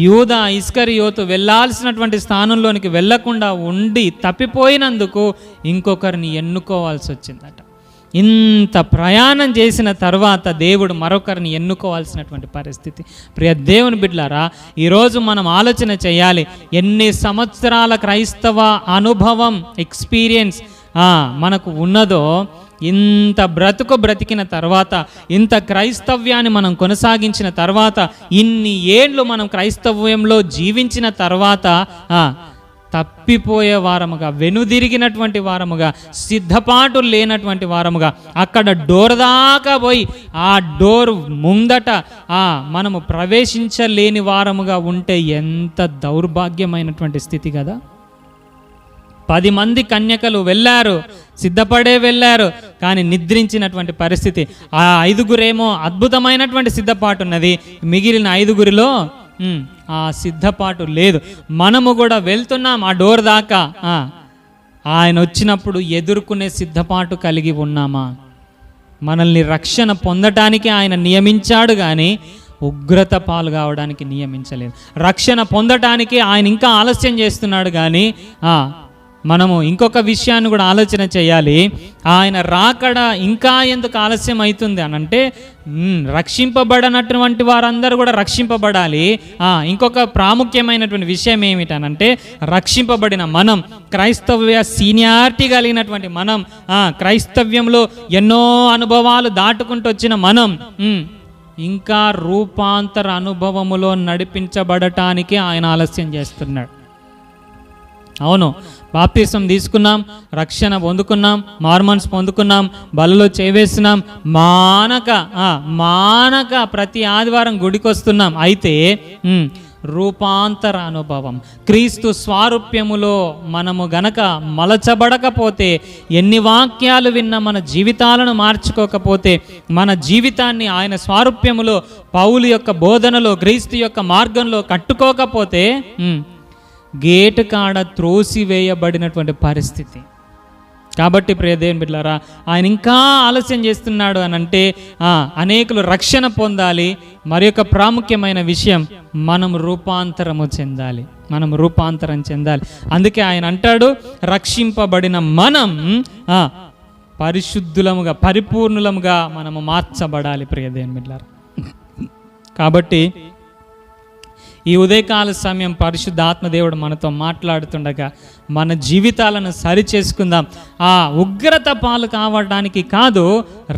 యూదా ఇస్కరియోతు వెళ్ళాల్సినటువంటి స్థానంలోనికి వెళ్ళకుండా ఉండి తప్పిపోయినందుకు ఇంకొకరిని ఎన్నుకోవాల్సి వచ్చిందట. ఇంత ప్రయాణం చేసిన తర్వాత దేవుడు మరొకరిని ఎన్నుకోవాల్సినటువంటి పరిస్థితి. ప్రియ దేవుని బిడ్డలారా, ఈరోజు మనం ఆలోచన చేయాలి, ఎన్ని సంవత్సరాల క్రైస్తవ అనుభవం, ఎక్స్పీరియన్స్ మనకు ఉన్నదో, ఇంత బ్రతికిన తర్వాత, ఇంత క్రైస్తవ్యాన్ని మనం కొనసాగించిన తర్వాత, ఇన్ని ఏండ్లు మనం క్రైస్తవ్యంలో జీవించిన తర్వాత తప్పిపోయే వారముగా, వెనుదిరిగినటువంటి వారముగా, సిద్ధపాటు లేనటువంటి వారముగా, అక్కడ డోర్ దాకా పోయి ఆ డోర్ ముందట మనము ప్రవేశించలేని వారముగా ఉంటే ఎంత దౌర్భాగ్యమైనటువంటి స్థితి కదా. 10 మంది కన్యకలు వెళ్ళారు, సిద్ధపడే వెళ్ళారు, కానీ నిద్రించినటువంటి పరిస్థితి. ఆ 5గురేమో అద్భుతమైనటువంటి సిద్ధపాటు ఉన్నది, మిగిలిన 5గురిలో ఆ సిద్ధపాటు లేదు. మనము కూడా వెళ్తున్నాం ఆ డోర్ దాకా, ఆయన వచ్చినప్పుడు ఎదుర్కొనే సిద్ధపాటు కలిగి ఉన్నామా? మనల్ని రక్షణ పొందటానికి ఆయన నియమించాడు కానీ ఉగ్రత పాలు కావడానికి నియమించలేదు. రక్షణ పొందటానికి ఆయన ఇంకా ఆలస్యం చేస్తున్నాడు కానీ మనము ఇంకొక విషయాన్ని కూడా ఆలోచన చేయాలి. ఆయన రాకడ ఇంకా ఎందుకు ఆలస్యం అవుతుంది అని అంటే, రక్షింపబడనటువంటి వారందరూ కూడా రక్షింపబడాలి. ఇంకొక ప్రాముఖ్యమైనటువంటి విషయం ఏమిటనంటే, రక్షింపబడిన మనం, క్రైస్తవ్య సీనియారిటీ కలిగినటువంటి మనం, క్రైస్తవ్యంలో ఎన్నో అనుభవాలు దాటుకుంటూ వచ్చిన మనం ఇంకా రూపాంతర అనుభవములో నడిపించబడటానికి ఆయన ఆలస్యం చేస్తున్నాడు. అవును, బాప్తిసం తీసుకున్నాం, రక్షణ పొందుకున్నాం, మార్మన్స్ పొందుకున్నాం, బలలో చేవేస్తున్నాం, మానక ప్రతి ఆదివారం గుడికి వస్తున్నాం. అయితే రూపాంతర అనుభవం, క్రీస్తు స్వారూప్యములో మనము గనక మలచబడకపోతే, ఎన్ని వాక్యాలు విన్నా మన జీవితాలను మార్చుకోకపోతే, మన జీవితాన్ని ఆయన స్వారూప్యములో, పౌలు యొక్క బోధనలో, క్రీస్తు యొక్క మార్గంలో కట్టుకోకపోతే గేటు కాడ త్రోసివేయబడినటువంటి పరిస్థితి. కాబట్టి ప్రియ దేవుని బిడ్డలారా, ఆయన ఇంకా ఆలస్యం చేస్తున్నాడు అని అంటే అనేకులు రక్షణ పొందాలి. మరి యొక్క ప్రాముఖ్యమైన విషయం, మనం రూపాంతరం చెందాలి. అందుకే ఆయన అంటాడు, రక్షింపబడిన మనం పరిశుద్ధులముగా, పరిపూర్ణులముగా మనము మార్చబడాలి ప్రియ దేవుని బిడ్డలారా. కాబట్టి ఈ ఉదయకాల సమయం పరిశుద్ధ ఆత్మదేవుడు మనతో మాట్లాడుతుండగా మన జీవితాలను సరిచేసుకుందాం. ఉగ్రత పాలు కావడానికి కాదు,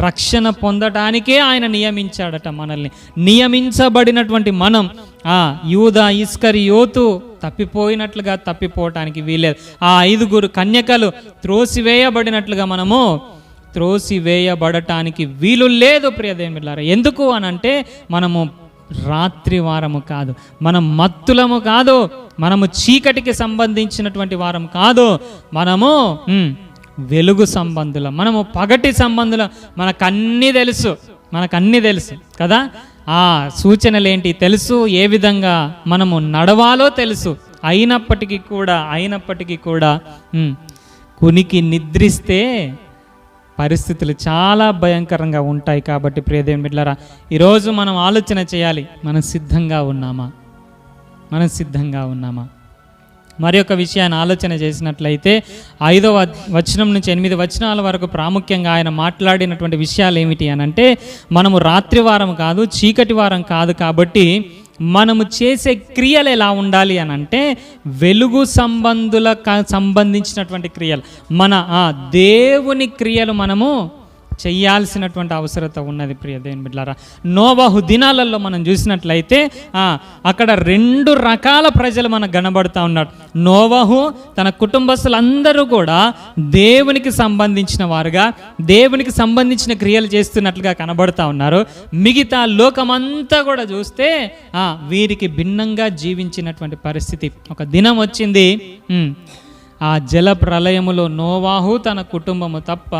రక్షణ పొందటానికే ఆయన నియమించాడట మనల్ని. నియమించబడినటువంటి మనం యూదా ఇస్కరియోతు తప్పిపోయినట్లుగా తప్పిపోవటానికి వీలేదు. 5 కన్యకలు త్రోసివేయబడినట్లుగా మనము త్రోసివేయబడటానికి వీలు లేదు ప్రియ దేవుని బిడ్డలారా. ఎందుకు అనంటే, మనము రాత్రి వారము కాదు, మనం మత్తులము కాదు, మనము చీకటికి సంబంధించినటువంటి వారం కాదు, మనము వెలుగు సంబంధులం, మనము పగటి సంబంధులం. మనకన్నీ తెలుసు కదా, సూచనలు ఏంటి తెలుసు, ఏ విధంగా మనము నడవాలో తెలుసు. అయినప్పటికీ కూడా కునికి నిద్రిస్తే పరిస్థితులు చాలా భయంకరంగా ఉంటాయి. కాబట్టి ప్రియ దేవుని బిడ్డలారా, ఈరోజు మనం ఆలోచన చేయాలి, మనం సిద్ధంగా ఉన్నామా? మరి ఒక విషయాన్ని ఆలోచన చేసినట్లయితే 5వ వచనం నుంచి 8 వచనాల వరకు ప్రాముఖ్యంగా ఆయన మాట్లాడినటువంటి విషయాలు ఏమిటి అని అంటే, మనము రాత్రి వారం కాదు, చీకటి వారం కాదు. కాబట్టి మనము చేసే క్రియలు ఎలా ఉండాలి అని అంటే, వెలుగు సంబంధించినటువంటి క్రియలు, మన దేవుని క్రియలు మనము చెయ్యాల్సినటువంటి అవసరత ఉన్నది ప్రియ దేవుని బిడ్డలారా. నోవహు దినాలలో మనం చూసినట్లయితే అక్కడ 2 రకాల ప్రజలు మనకు కనబడుతూ ఉన్నారు. నోవహు తన కుటుంబస్తులందరూ కూడా దేవునికి సంబంధించిన వారుగా, దేవునికి సంబంధించిన క్రియలు చేస్తున్నట్లుగా కనబడుతూ ఉన్నారు. మిగతా లోకమంతా కూడా చూస్తే వీరికి భిన్నంగా జీవించినటువంటి పరిస్థితి. ఒక దినం వచ్చింది, ఆ జల ప్రళయములో నోవాహు తన కుటుంబము తప్ప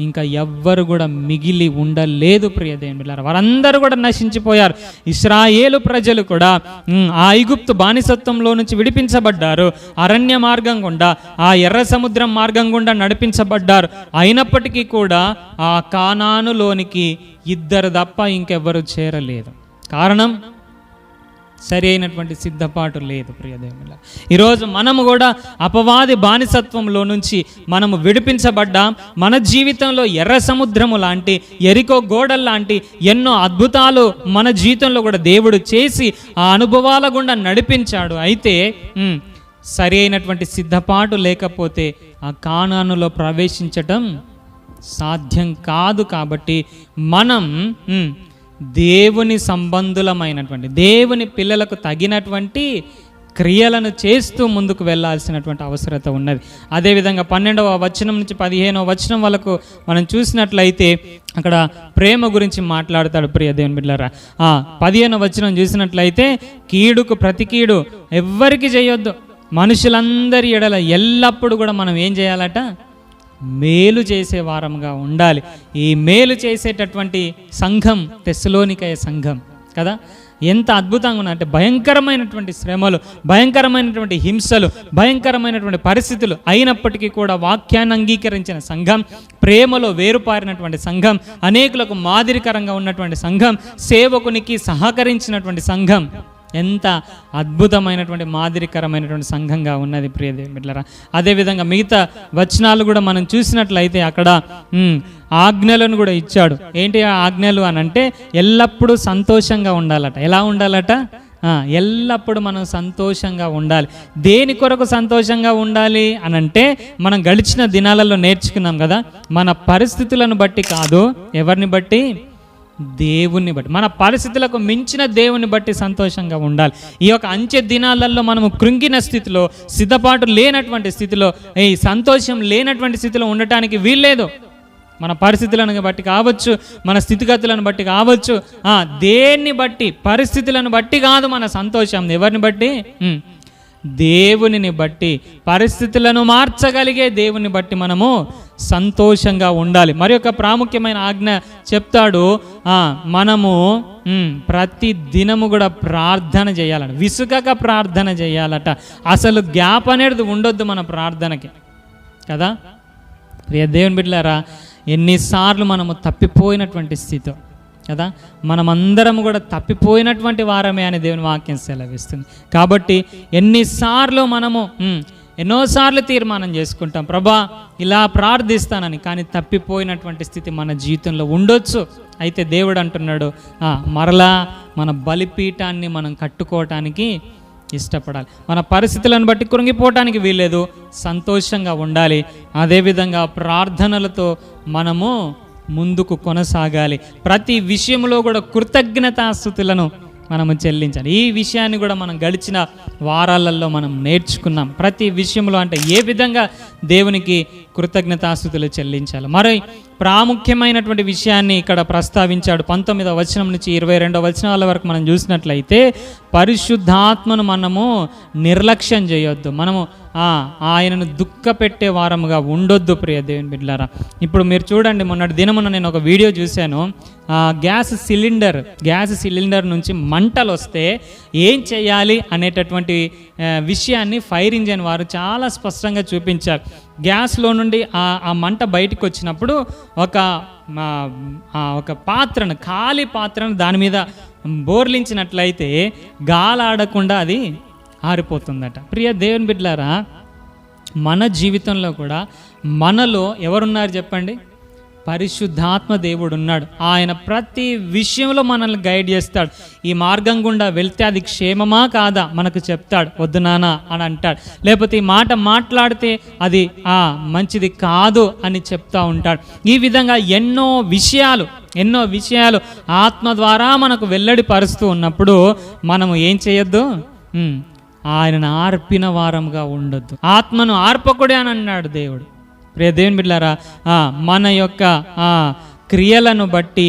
ఇంకా ఎవ్వరు కూడా మిగిలి ఉండలేదు ప్రియ దేవుని బిడ్డలారా. వారందరూ కూడా నశించిపోయారు. ఇశ్రాయేలు ప్రజలు కూడా ఆ ఐగుప్తు బానిసత్వంలో నుంచి విడిపించబడ్డారు. అరణ్య మార్గం గుండా, ఆ ఎర్ర సముద్రం మార్గం గుండా నడిపించబడ్డారు. అయినప్పటికీ కూడా ఆ కానానులోనికి 2 తప్ప ఇంకెవ్వరు చేరలేదు. కారణం, సరి అయినటువంటి సిద్ధపాటు లేదు ప్రియ దేవుని. ఈరోజు మనము కూడా అపవాది బానిసత్వంలో నుంచి మనము విడిపించబడ్డాం. మన జీవితంలో ఎర్ర సముద్రము లాంటి, ఎరికో గోడలు లాంటి ఎన్నో అద్భుతాలు మన జీవితంలో కూడా దేవుడు చేసి ఆ అనుభవాల గుండా నడిపించాడు. అయితే సరి అయినటువంటి సిద్ధపాటు లేకపోతే ఆ కానానులో ప్రవేశించటం సాధ్యం కాదు. కాబట్టి మనం దేవుని సంబంధులమైనటువంటి, దేవుని పిల్లలకు తగినటువంటి క్రియలను చేస్తూ ముందుకు వెళ్ళాల్సినటువంటి అవసరత ఉన్నది. అదేవిధంగా 12వ వచనం నుంచి 15వ వచనం వరకు మనం చూసినట్లయితే అక్కడ ప్రేమ గురించి మాట్లాడతాడు ప్రియ దేవుని బిడ్డలారా. 15వ వచనం చూసినట్లయితే, కీడుకు ప్రతి కీడు ఎవ్వరికి చేయొద్దు, మనుషులందరి ఎడల ఎల్లప్పుడూ కూడా మనం ఏం చేయాలట, మేలు చేసే వారంగా ఉండాలి. ఈ మేలు చేసేటటువంటి సంఘం తెస్సలోనికయ సంఘం కదా, ఎంత అద్భుతంగా ఉన్నదంటే, భయంకరమైనటువంటి శ్రమలు, భయంకరమైనటువంటి హింసలు, భయంకరమైనటువంటి పరిస్థితులు అయినప్పటికీ కూడా వాక్యాన్ని అంగీకరించిన సంఘం, ప్రేమలో వేరుపారినటువంటి సంఘం, అనేకులకు మాదిరికరంగా ఉన్నటువంటి సంఘం, సేవకునికి సహకరించినటువంటి సంఘం. ఎంత అద్భుతమైనటువంటి మాదిరికరమైనటువంటి సంఘంగా ఉన్నది ప్రియ దేవుని బిడ్డలారా. అదేవిధంగా మిగతా వచనాలు కూడా మనం చూసినట్లయితే అక్కడ ఆజ్ఞలను కూడా ఇచ్చాడు. ఏంటి ఆ ఆజ్ఞలు అని అంటే ఎల్లప్పుడూ సంతోషంగా ఉండాలట. ఎలా ఉండాలట? ఎల్లప్పుడూ మనం సంతోషంగా ఉండాలి. దేని కొరకు సంతోషంగా ఉండాలి అని అంటే మనం గడిచిన దినాలలో నేర్చుకున్నాం కదా, మన పరిస్థితులను బట్టి కాదు, ఎవరిని బట్టి? దేవుణ్ణి బట్టి. మన పరిస్థితులకు మించిన దేవుని బట్టి సంతోషంగా ఉండాలి. ఈ యొక్క అంచె దినాలలో మనము కృంగిన స్థితిలో, సిద్ధపాటు లేనటువంటి స్థితిలో, ఈ సంతోషం లేనటువంటి స్థితిలో ఉండటానికి వీల్లేదు. మన పరిస్థితులను బట్టి కావచ్చు, మన స్థితిగతులను బట్టి కావచ్చు, దేన్ని బట్టి, పరిస్థితులను బట్టి కాదు మన సంతోషం. ఎవరిని బట్టి? దేవునిని బట్టి, పరిస్థితులను మార్చగలిగే దేవుని బట్టి మనము సంతోషంగా ఉండాలి. మరి ఒక ప్రాముఖ్యమైన ఆజ్ఞ చెప్తాడు, మనము ప్రతి దినము కూడా ప్రార్థన చేయాలట. విసుగక ప్రార్థన చేయాలట. అసలు గ్యాప్ అనేది ఉండొద్దు మన ప్రార్థనకి కదా. ప్రియ దేవుని బిడ్డలారా, ఎన్నిసార్లు మనము తప్పిపోయినటువంటి స్థితి కదా, మనమందరం కూడా తప్పిపోయినటువంటి వారమే అని దేవుని వాక్యం సెలవిస్తుంది. కాబట్టి ఎన్నిసార్లు మనము ఎన్నోసార్లు తీర్మానం చేసుకుంటాం, ప్రభా ఇలా ప్రార్థిస్తానని, కానీ తప్పిపోయినటువంటి స్థితి మన జీవితంలో ఉండొచ్చు. అయితే దేవుడు అంటున్నాడు, మరలా మన బలిపీఠాన్ని మనం కట్టుకోవటానికి ఇష్టపడాలి. మన పరిస్థితులను బట్టి కృంగిపోవటానికి వీల్లేదు, సంతోషంగా ఉండాలి. అదేవిధంగా ప్రార్థనలతో మనము ముందుకు కొనసాగాలి. ప్రతి విషయంలో కూడా కృతజ్ఞతాస్తుతులను మనము చెల్లించాలి. ఈ విషయాన్ని కూడా మనం గడిచిన వారాలలో మనం నేర్చుకున్నాం. ప్రతి విషయంలో అంటే ఏ విధంగా దేవునికి కృతజ్ఞతాస్తుతులు చెల్లించాలి. మరి ప్రాముఖ్యమైనటువంటి విషయాన్ని ఇక్కడ ప్రస్తావించాడు. 19వ వచనం నుంచి 22వ వచనాల వరకు మనం చూసినట్లయితే పరిశుద్ధాత్మను మనము నిర్లక్ష్యం చేయొద్దు, మనము ఆయనను దుఃఖ పెట్టే వారముగా ఉండొద్దు ప్రియ దేవుని బిడ్డలారా. ఇప్పుడు మీరు చూడండి, మొన్నటి దినమున నేను ఒక వీడియో చూశాను. గ్యాస్ సిలిండర్ నుంచి మంటలు వస్తే ఏం చేయాలి అనేటటువంటి విషయాన్ని ఫైర్ ఇంజిన్ వారు చాలా స్పష్టంగా చూపించారు. గ్యాస్లో నుండి ఆ మంట బయటకు వచ్చినప్పుడు ఒక పాత్రను, ఖాళీ పాత్రను దాని మీద బోర్లించినట్లయితే గాలాడకుండా అది ఆరిపోతుందట. ప్రియ దేవుని బిడ్డలారా, మన జీవితంలో కూడా మనలో ఎవరున్నారు చెప్పండి? పరిశుద్ధాత్మ దేవుడు ఉన్నాడు. ఆయన ప్రతి విషయంలో మనల్ని గైడ్ చేస్తాడు. ఈ మార్గం గుండా వెళ్తే అది క్షేమమా కాదా మనకు చెప్తాడు, వద్దు నాన్న అని అంటాడు. లేకపోతే ఈ మాట మాట్లాడితే అది మంచిది కాదు అని చెప్తా ఉంటాడు. ఈ విధంగా ఎన్నో విషయాలు ఆత్మ ద్వారా మనకు వెల్లడి పరుస్తూ ఉన్నప్పుడు మనము ఏం చేయొద్దు? ఆయనను ఆర్పిన వారంగా ఉండొద్దు. ఆత్మను ఆర్పకుడే అని అన్నాడు దేవుడు. ప్రియ దేవుని బిడ్డలారా, మన యొక్క క్రియలను బట్టి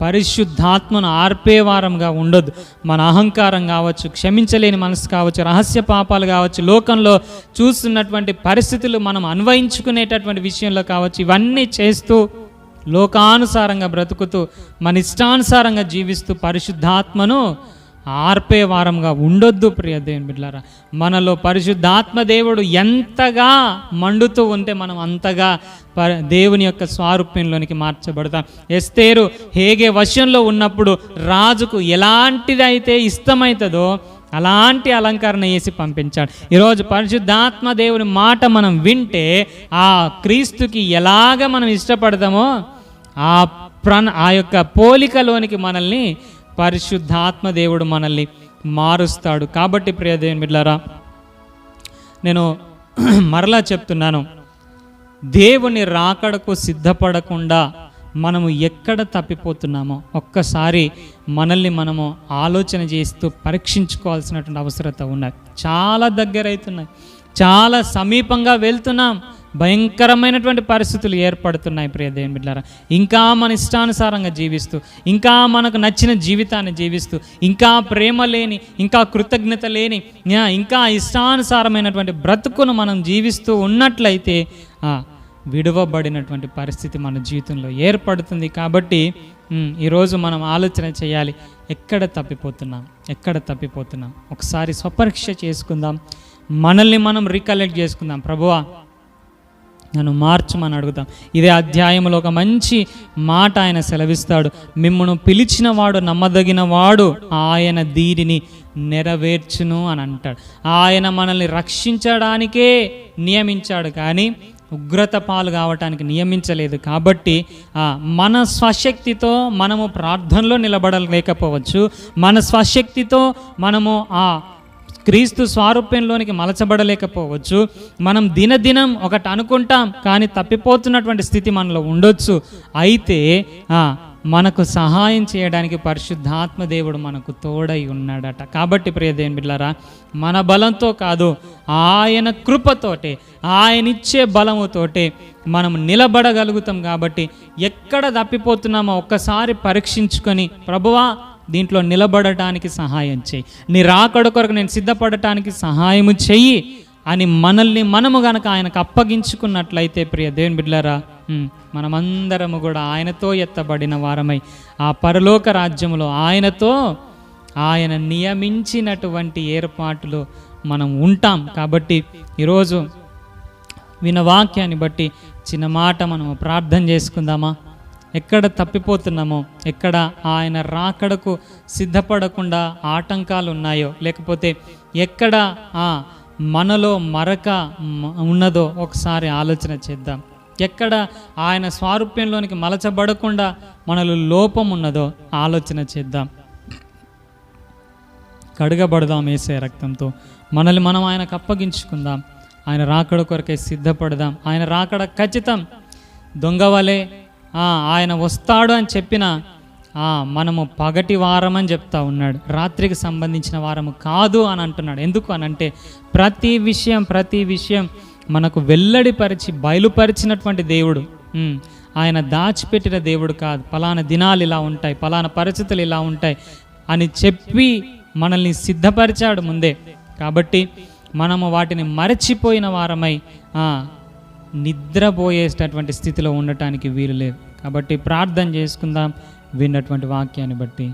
పరిశుద్ధాత్మను ఆర్పేవారంగా ఉండొద్దు. మన అహంకారం కావచ్చు, క్షమించలేని మనసు కావచ్చు, రహస్య పాపాలు కావచ్చు, లోకంలో చూస్తున్నటువంటి పరిస్థితులు మనం అన్వయించుకునేటటువంటి విషయంలో కావచ్చు, ఇవన్నీ చేస్తూ లోకానుసారంగా బ్రతుకుతూ మన ఇష్టానుసారంగా జీవిస్తూ పరిశుద్ధాత్మను ఆర్పే వారంగా ఉండొద్దు. ప్రియ దేవుని బిడ్డలారా, మనలో పరిశుద్ధాత్మ దేవుడు ఎంతగా మండుతూ ఉంటే మనం అంతగా దేవుని యొక్క స్వారూప్యంలోనికి మార్చబడతాం. ఎస్తేరు హేగే వశంలో ఉన్నప్పుడు రాజుకు ఎలాంటిదైతే ఇష్టమవుతుందో అలాంటి అలంకరణ వేసి పంపించాడు. ఈరోజు పరిశుద్ధాత్మ దేవుని మాట మనం వింటే ఆ క్రీస్తుకి ఎలాగ మనం ఇష్టపడతామో ఆ యొక్క పోలికలోనికి మనల్ని పరిశుద్ధాత్మ దేవుడు మనల్ని మారుస్తాడు. కాబట్టి ప్రియ దేవుని బిడ్డలారా, నేను మరలా చెప్తున్నాను, దేవుని రాకడకు సిద్ధపడకుండా మనము ఎక్కడ తప్పిపోతున్నామో ఒక్కసారి మనల్ని మనము ఆలోచన చేస్తూ పరీక్షించుకోవాల్సినటువంటి అవసరత ఉన్నది. చాలా దగ్గర అవుతున్నాయి, చాలా సమీపంగా వెళ్తున్నాం, భయంకరమైనటువంటి పరిస్థితులు ఏర్పడుతున్నాయి. ప్రియ దేవుని బిడ్డలారా, ఇంకా మన ఇష్టానుసారంగా జీవిస్తూ, ఇంకా మనకు నచ్చిన జీవితాన్ని జీవిస్తూ, ఇంకా ప్రేమ లేని, ఇంకా కృతజ్ఞత లేని, ఇంకా ఇష్టానుసారమైనటువంటి బ్రతుకును మనం జీవిస్తూ ఉన్నట్లయితే విడువబడినటువంటి పరిస్థితి మన జీవితంలో ఏర్పడుతుంది. కాబట్టి ఈరోజు మనం ఆలోచన చేయాలి, ఎక్కడ తప్పిపోతున్నాం ఒకసారి స్వపరీక్ష చేసుకుందాం, మనల్ని మనం రికలెక్ట్ చేసుకుందాం. ప్రభువా నన్ను మార్చమని అడుగుతాం. ఇదే అధ్యాయంలో ఒక మంచి మాట ఆయన సెలవిస్తాడు, మిమ్మును పిలిచిన వాడు నమ్మదగిన వాడు, ఆయన దీనిని నెరవేర్చును అని అంటాడు. ఆయన మనల్ని రక్షించడానికే నియమించాడు, కానీ ఉగ్రత పాలు కావటానికి నియమించలేదు. కాబట్టి మన స్వశక్తితో మనము ప్రార్థనలో నిలబడలేకపోవచ్చు, మన స్వశక్తితో మనము క్రీస్తు స్వారూప్యంలోనికి మలచబడలేకపోవచ్చు. మనం దినదినం ఒకటి అనుకుంటాం, కానీ తప్పిపోతున్నటువంటి స్థితి మనలో ఉండొచ్చు. అయితే మనకు సహాయం చేయడానికి పరిశుద్ధాత్మ దేవుడు మనకు తోడై ఉన్నాడట. కాబట్టి ప్రియ దేవుని బిడ్డలారా, మన బలంతో కాదు, ఆయన కృపతోటే, ఆయన ఇచ్చే బలముతోటే మనం నిలబడగలుగుతాం. కాబట్టి ఎక్కడ తప్పిపోతున్నామో ఒక్కసారి పరీక్షించుకొని, ప్రభువా దీంట్లో నిలబడటానికి సహాయం చేయి, నీ రాకడ కొరకు నేను సిద్ధపడటానికి సహాయము చెయ్యి అని మనల్ని మనము గనక ఆయనకు అప్పగించుకున్నట్లయితే ప్రియ దేవుని బిడ్డలారా, మనమందరము కూడా ఆయనతో ఎత్తబడిన వారమై ఆ పరలోక రాజ్యములో ఆయనతో ఆయన నియమించినటువంటి ఏర్పాటులో మనం ఉంటాం. కాబట్టి ఈరోజు విన్న వాక్యాన్ని బట్టి చిన్న మాట మనము ప్రార్థన చేసుకుందామా? ఎక్కడ తప్పిపోతున్నామో, ఎక్కడ ఆయన రాకడకు సిద్ధపడకుండా ఆటంకాలు ఉన్నాయో, లేకపోతే ఎక్కడ మనలో మరక ఉన్నదో ఒకసారి ఆలోచన చేద్దాం. ఎక్కడ ఆయన స్వారూప్యంలోనికి మలచబడకుండా మనలో లోపం ఉన్నదో ఆలోచన చేద్దాం. కడగబడదాం యేసయ్య రక్తంతో, మనల్ని మనం ఆయనకు అప్పగించుకుందాం. ఆయన రాకడ కొరకై సిద్ధపడదాం. ఆయన రాకడ ఖచ్చితం. దొంగవలే ఆయన వస్తాడు అని చెప్పిన మనము పగటి వారం అని చెప్తా ఉన్నాడు, రాత్రికి సంబంధించిన వారము కాదు అని అంటున్నాడు. ఎందుకు అని అంటే ప్రతి విషయం మనకు వెల్లడిపరిచి బయలుపరిచినటువంటి దేవుడు. ఆయన దాచిపెట్టిన దేవుడు కాదు. పలానా దినాలు ఇలా ఉంటాయి, పలానా పరిస్థితులు ఇలా ఉంటాయి అని చెప్పి మనల్ని సిద్ధపరిచాడు ముందే. కాబట్టి మనము వాటిని మరచిపోయిన వారమై నిద్రపోయేటటువంటి స్థితిలో ఉండటానికి వీలు లేదు. కాబట్టి ప్రార్థన చేసుకుందాం విన్నటువంటి వాక్యాన్ని బట్టి.